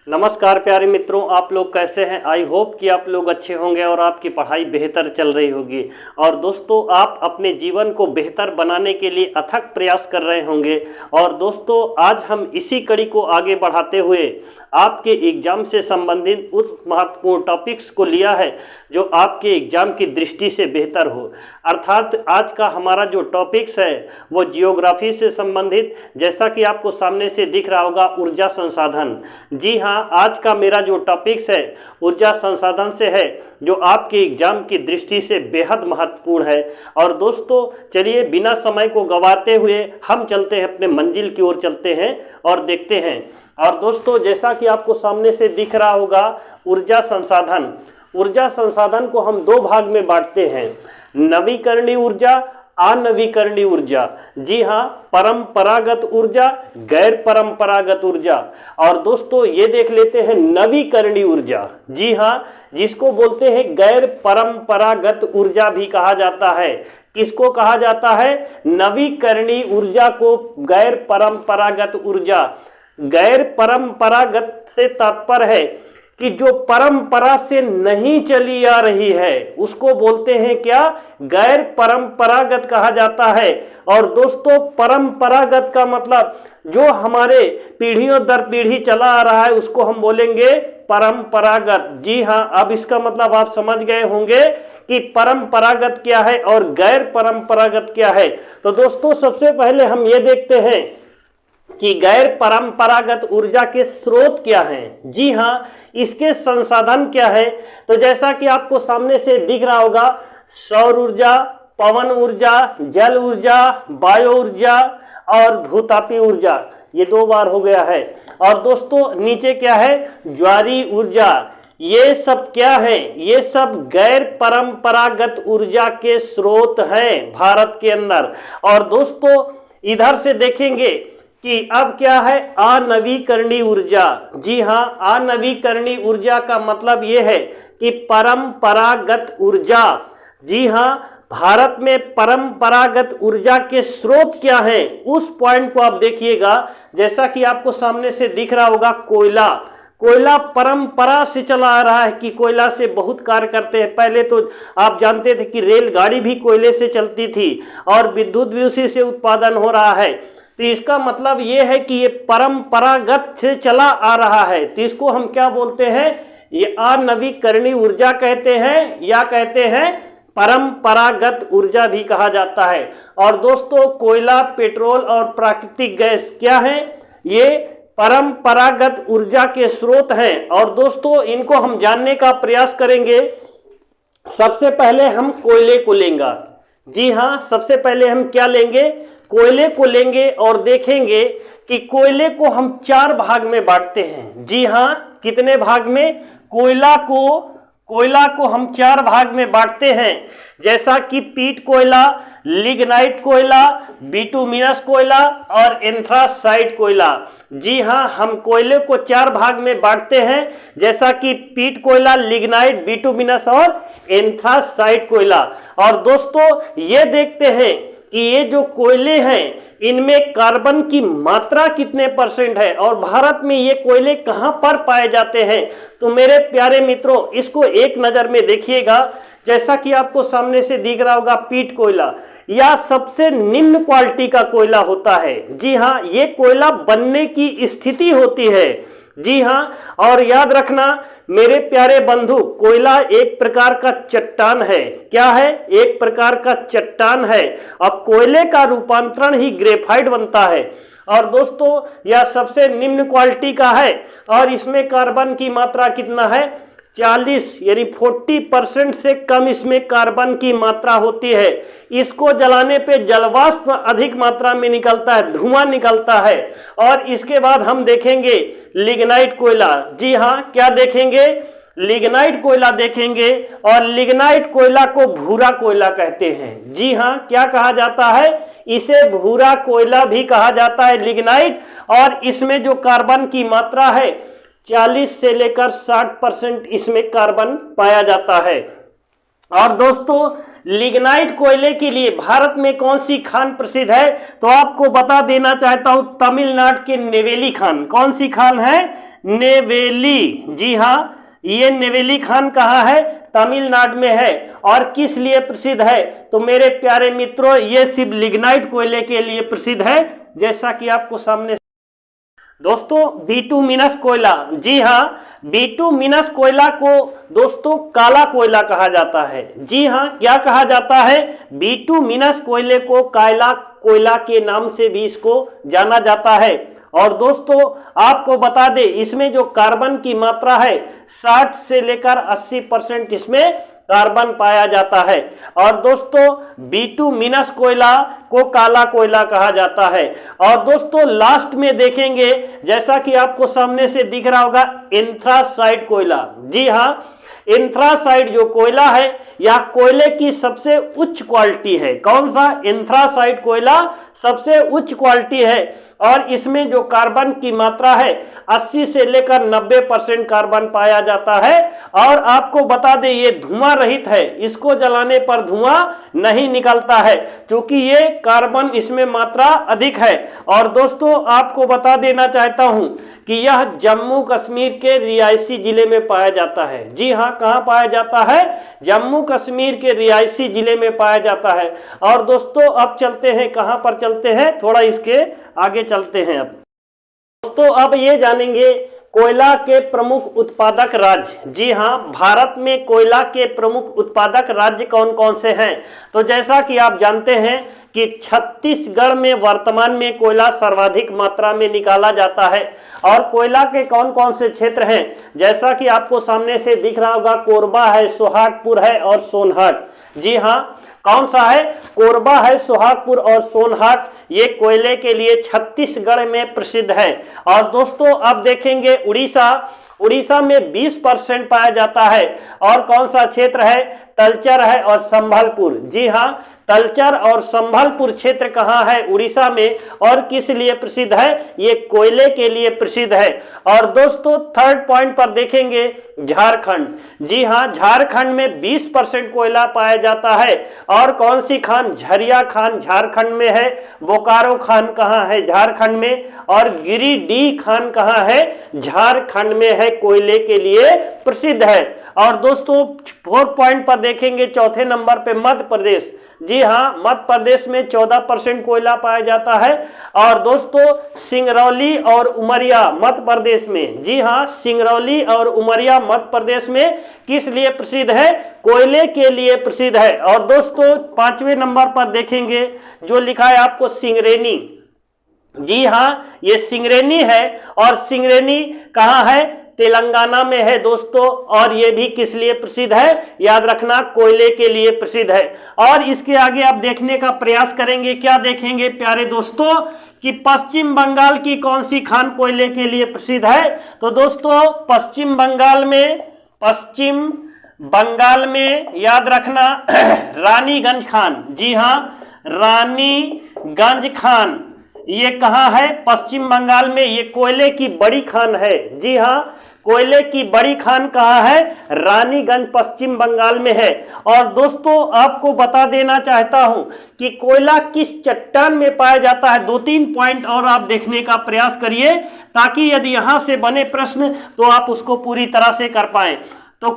नमस्कार प्यारे मित्रों, आप लोग कैसे हैं। आई होप कि आप लोग अच्छे होंगे और आपकी पढ़ाई बेहतर चल रही होगी। और दोस्तों, आप अपने जीवन को बेहतर बनाने के लिए अथक प्रयास कर रहे होंगे। और दोस्तों, आज हम इसी कड़ी को आगे बढ़ाते हुए आपके एग्ज़ाम से संबंधित उस महत्वपूर्ण टॉपिक्स को लिया है जो आपके एग्ज़ाम की दृष्टि से बेहतर हो। अर्थात आज का हमारा जो टॉपिक्स है वो जियोग्राफी से संबंधित, जैसा कि आपको सामने से दिख रहा होगा, ऊर्जा संसाधन। जी हाँ, आज का मेरा जो टॉपिक्स है ऊर्जा संसाधन से है, जो आपके एग्ज़ाम की दृष्टि से बेहद महत्वपूर्ण है। और दोस्तों, चलिए बिना समय को गंवाते हुए हम चलते हैं, अपने मंजिल की ओर चलते हैं और देखते हैं। और दोस्तों, जैसा कि आपको सामने से दिख रहा होगा, ऊर्जा संसाधन को हम दो भाग में बांटते हैं, नवीकरणीय ऊर्जा, अनवीकरणीय ऊर्जा। जी हाँ, परंपरागत ऊर्जा, गैर परंपरागत ऊर्जा। और दोस्तों, ये देख लेते हैं नवीकरणीय ऊर्जा। जी हाँ, जिसको बोलते हैं गैर परंपरागत ऊर्जा भी कहा जाता है। किसको कहा जाता है? नवीकरणीय ऊर्जा को गैर परंपरागत ऊर्जा। गैर परंपरागत से तात्पर्य है कि जो परंपरा से नहीं चली आ रही है उसको बोलते हैं क्या? गैर परंपरागत कहा जाता है। और दोस्तों, परंपरागत का मतलब जो हमारे पीढ़ियों दर पीढ़ी चला आ रहा है उसको हम बोलेंगे परंपरागत। जी हाँ, अब इसका मतलब आप समझ गए होंगे कि परंपरागत क्या है और गैर परंपरागत क्या है। तो दोस्तों, सबसे पहले हम ये देखते हैं कि गैर परंपरागत ऊर्जा के स्रोत क्या हैं। जी हाँ, इसके संसाधन क्या है। तो जैसा कि आपको सामने से दिख रहा होगा, सौर ऊर्जा, पवन ऊर्जा, जल ऊर्जा, वायु ऊर्जा और भूतापीय ऊर्जा। ये दो बार हो गया है। और दोस्तों, नीचे क्या है? ज्वारीय ऊर्जा। ये सब क्या है? ये सब गैर परंपरागत ऊर्जा के स्रोत हैं भारत के अंदर। और दोस्तों, इधर से देखेंगे कि अब क्या है? अनवीकरणीय ऊर्जा। जी हाँ, अनवीकरणीय ऊर्जा का मतलब ये है कि परंपरागत ऊर्जा। जी हाँ, भारत में परंपरागत ऊर्जा के स्रोत क्या हैं, उस पॉइंट को आप देखिएगा। जैसा कि आपको सामने से दिख रहा होगा, कोयला परंपरा से चला आ रहा है कि कोयला से बहुत कार्य करते हैं। पहले तो आप जानते थे कि रेलगाड़ी भी कोयले से चलती थी और विद्युत भी उसी से उत्पादन हो रहा है। तो इसका मतलब ये है कि ये परंपरागत से चला आ रहा है। तो इसको हम क्या बोलते हैं? ये अनवीकरणीय ऊर्जा कहते हैं या कहते हैं परंपरागत ऊर्जा भी कहा जाता है। और दोस्तों, कोयला, पेट्रोल और प्राकृतिक गैस क्या है? ये परंपरागत ऊर्जा के स्रोत हैं। और दोस्तों, इनको हम जानने का प्रयास करेंगे। सबसे पहले हम कोयले को लेंगे। जी हाँ, सबसे पहले हम क्या लेंगे? कोयले को लेंगे और देखेंगे कि कोयले को हम चार भाग में बांटते हैं। जी हाँ, कितने भाग में? कोयला को हम चार भाग में बांटते हैं, जैसा कि पीट कोयला, लिग्नाइट कोयला, बिटुमिनस कोयला और एंथ्रासाइट कोयला। जी हाँ, हम कोयले को चार भाग में बांटते हैं, जैसा कि पीट कोयला, लिग्नाइट, बिटुमिनस और एंथ्रासाइट कोयला। और दोस्तों, ये देखते हैं कि ये जो कोयले हैं इनमें कार्बन की मात्रा कितने परसेंट है और भारत में ये कोयले कहां पर पाए जाते हैं। तो मेरे प्यारे मित्रों, इसको एक नज़र में देखिएगा। जैसा कि आपको सामने से दिख रहा होगा, पीट कोयला या सबसे निम्न क्वालिटी का कोयला होता है। जी हाँ, ये कोयला बनने की स्थिति होती है। जी हाँ, और याद रखना मेरे प्यारे बंधु, कोयला एक प्रकार का चट्टान है। क्या है? एक प्रकार का चट्टान है। अब कोयले का रूपांतरण ही ग्रेफाइट बनता है। और दोस्तों, यह सबसे निम्न क्वालिटी का है और इसमें कार्बन की मात्रा कितना है? 40 यानी 40% से कम इसमें कार्बन की मात्रा होती है। इसको जलाने पे जलवाष्प अधिक मात्रा में निकलता है, धुआं निकलता है। और इसके बाद हम देखेंगे लिग्नाइट कोयला। जी हाँ, क्या देखेंगे? लिग्नाइट कोयला देखेंगे। और लिग्नाइट कोयला को भूरा कोयला कहते हैं। जी हाँ, क्या कहा जाता है? इसे भूरा कोयला भी कहा जाता है, लिग्नाइट। और इसमें जो कार्बन की मात्रा है 40 से लेकर 60% इसमें कार्बन पाया जाता है। और दोस्तों, लिग्नाइट कोयले के लिए भारत में कौन सी खान प्रसिद्ध है? तो आपको बता देना चाहता हूं, तमिलनाडु के नेवेली खान। कौन सी खान है? नेवेली। जी हाँ, ये नेवेली खान कहाँ है? तमिलनाडु में है। और किस लिए प्रसिद्ध है? तो मेरे प्यारे मित्रों, ये सिर्फ लिग्नाइट कोयले के लिए प्रसिद्ध है, जैसा कि आपको सामने। दोस्तों, बिटुमिनस कोयला, जी हाँ, बिटुमिनस कोयला को दोस्तों काला कोयला कहा जाता है। जी हाँ, क्या कहा जाता है? बिटुमिनस कोयले को काला कोयला के नाम से भी इसको जाना जाता है। और दोस्तों, आपको बता दें, इसमें जो कार्बन की मात्रा है 60 से लेकर 80% इसमें कार्बन पाया जाता है। और दोस्तों, बिटुमिनस कोयला को काला कोयला कहा जाता है। और दोस्तों, लास्ट में देखेंगे, जैसा कि आपको सामने से दिख रहा होगा, एंथ्रासाइट कोयला। जी हाँ, एंथ्रासाइट जो कोयला है, यह कोयले की सबसे उच्च क्वालिटी है। कौन सा? एंथ्रासाइट कोयला सबसे उच्च क्वालिटी है। और इसमें जो कार्बन की मात्रा है 80 से लेकर 90% कार्बन पाया जाता है। और आपको बता दें, ये धुआं रहित है, इसको जलाने पर धुआं नहीं निकलता है, क्योंकि ये कार्बन इसमें मात्रा अधिक है। और दोस्तों, आपको बता देना चाहता हूं कि यह जम्मू कश्मीर के रियासी जिले में पाया जाता है। जी हाँ, कहाँ पाया जाता है? जम्मू कश्मीर के रियासी जिले में पाया जाता है। और दोस्तों, अब चलते हैं, कहाँ पर चलते हैं, थोड़ा इसके आगे चलते हैं। अब दोस्तों, अब ये जानेंगे कोयला के प्रमुख उत्पादक राज्य। जी हाँ, भारत में कोयला के प्रमुख उत्पादक राज्य कौन कौन से हैं? तो जैसा कि आप जानते हैं कि छत्तीसगढ़ में वर्तमान में कोयला सर्वाधिक मात्रा में निकाला जाता है। और कोयला के कौन कौन से क्षेत्र हैं? जैसा कि आपको सामने से दिख रहा होगा, कोरबा है, सोहागपुर है और सोनहट। जी हाँ, कौन सा है? कोरबा है, सोहागपुर और सोनहट, ये कोयले के लिए छत्तीसगढ़ में प्रसिद्ध है। और दोस्तों, अब देखेंगे उड़ीसा। उड़ीसा में 20% पाया जाता है। और कौन सा क्षेत्र है? तलचर है और संभलपुर। जी हाँ, तलचर और संभलपुर क्षेत्र कहाँ है? उड़ीसा में। और किस लिए प्रसिद्ध है? ये कोयले के लिए प्रसिद्ध है। और दोस्तों, थर्ड पॉइंट पर देखेंगे झारखंड। जी हाँ, झारखंड में 20% कोयला पाया जाता है। और कौन सी खान? झरिया खान झारखंड में है। बोकारो खान कहाँ है? झारखंड में। और गिरिडीह खान कहाँ है? झारखंड में है, कोयले के लिए प्रसिद्ध है। और दोस्तों, फोर्थ पॉइंट पर देखेंगे, चौथे नंबर पे मध्य प्रदेश। जी हाँ, मध्य प्रदेश में 14% कोयला पाया जाता है। और दोस्तों, सिंगरौली और उमरिया मध्य प्रदेश में। जी हाँ, सिंगरौली और उमरिया मध्य प्रदेश में किस लिए प्रसिद्ध है? कोयले के लिए प्रसिद्ध है। और दोस्तों, 5वें नंबर पर देखेंगे, जो लिखा है आपको सिंगरेनी। जी हाँ, ये सिंगरेनी है। और सिंगरेनी कहाँ है? तेलंगाना में है दोस्तों। और ये भी किस लिए प्रसिद्ध है? याद रखना, कोयले के लिए प्रसिद्ध है। और इसके आगे आप देखने का प्रयास करेंगे, क्या देखेंगे प्यारे दोस्तों, कि पश्चिम बंगाल की कौन सी खान कोयले के लिए प्रसिद्ध है? तो दोस्तों, पश्चिम बंगाल में याद रखना रानीगंज खान। जी हाँ, रानीगंज खान, ये कहाँ है? पश्चिम बंगाल में। ये कोयले की बड़ी खान है। जी हाँ, कोयले की बड़ी खान कहाँ है? रानीगंज पश्चिम बंगाल में है। और दोस्तों, आपको बता देना चाहता हूं कि कोयला किस चट्टान में पाया जाता है। 2-3 पॉइंट और आप देखने का प्रयास करिए, ताकि यदि यहां से बने प्रश्न तो आप उसको पूरी तरह से कर पाए। तो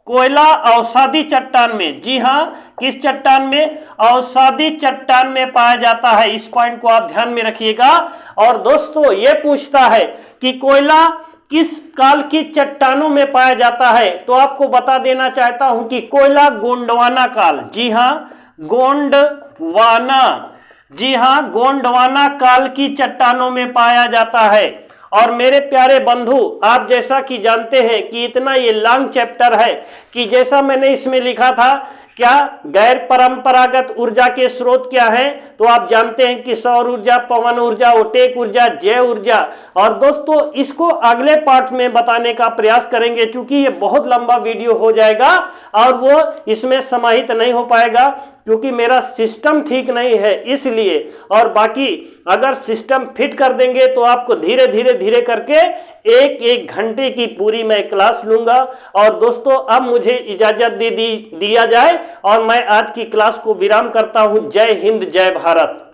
कोयला अवसादी चट्टान में। जी हाँ, किस चट्टान में? अवसादी चट्टान में पाया जाता है। इस पॉइंट को आप ध्यान में रखिएगा। और दोस्तों, ये पूछता है कि कोयला किस काल की चट्टानों में पाया जाता है, तो आपको बता देना चाहता हूं कि कोयला गोंडवाना काल। जी हाँ, गोंडवाना। जी हाँ, गोंडवाना काल की चट्टानों में पाया जाता है। और मेरे प्यारे बंधु, आप जैसा कि जानते हैं कि इतना ये लॉन्ग चैप्टर है कि जैसा मैंने इसमें लिखा था, क्या गैर परंपरागत ऊर्जा के स्रोत क्या हैं, तो आप जानते हैं कि सौर ऊर्जा, पवन ऊर्जा, ओटेक ऊर्जा, जैव ऊर्जा। और दोस्तों, इसको अगले पार्ट में बताने का प्रयास करेंगे, क्योंकि ये बहुत लंबा वीडियो हो जाएगा और वो इसमें समाहित नहीं हो पाएगा, क्योंकि मेरा सिस्टम ठीक नहीं है इसलिए। और बाकी अगर सिस्टम फिट कर देंगे तो आपको धीरे धीरे करके एक घंटे की पूरी मैं क्लास लूंगा। और दोस्तों, अब मुझे इजाजत दिया जाए और मैं आज की क्लास को विराम करता हूं। जय हिंद, जय भारत।